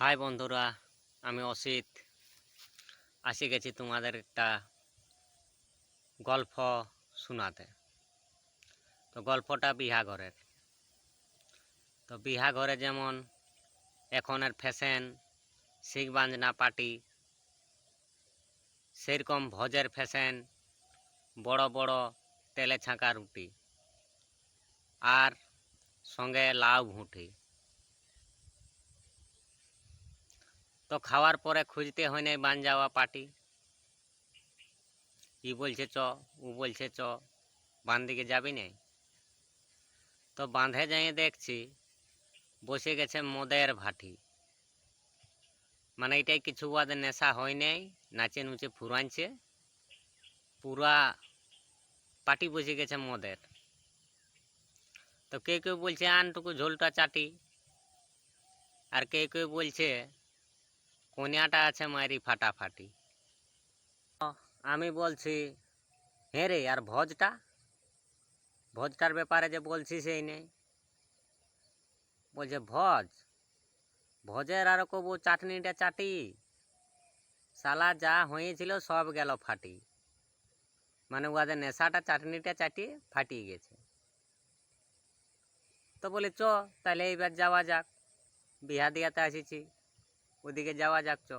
High বন্ধুরা, আমি অসিত আসি গেছি তোমাদের একটা গল্প শোনাতে। তো গল্পটা বিহাঘরের। তো বিহাঘরে যেমন এখনের ফ্যাশন শিখ বাজনা পার্টি, সেরকম ভোজের ফ্যাশন বড় বড় তেলে ছাঁকা রুটি আর সঙ্গে লাউ ঘুঁটি। তো খাওয়ার পরে খুঁজতে হয় নাই বান যাওয়া পার্টি। ই বলছে চ, ও বলছে চ, বান দিকে যাবি নাই। তো বাঁধে যাইয়ে দেখছি বসে গেছে মদের ভাটি। মানে এটাই কিছু বাদে নেশা হয় নাই, নাচে নুচে ফুরাইছে, পুরা পাটি বসে গেছে মদের। তো কেউ কেউ বলছে আনটুকু ঝোলটা চাটি, আর কেউ কেউ বলছে কোনিয়াটা আছে মারি ফাটাফাটি। আমি বলছি হ্যাঁ রে, আর ভোজটার ব্যাপারে যে বলছি সেই নেই। বলছে ভোজের আর কবু চাটনিটা চাটি, সালা যা হয়েছিল সব গেল ফাটি। মানে ওদের নেশাটা চাটনিটা চাটিয়ে ফাটিয়ে গেছে। তো বলি চ তাহলে এইবার যাওয়া যাক, বিহা দিয়াতে আসিছি, ওদিকে যাওয়া যাক চ।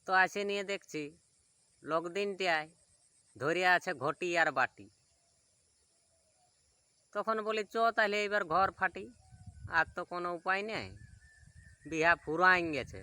তো আসে নিয়ে দেখছি লোক দিনটায় ধরিয়া আছে ঘটি আর বাটি। তখন বলি চ তাহলে এইবার ঘর ফাটি, আর তো কোনো উপায় নেই, বিহা ফুরাইন গেছে।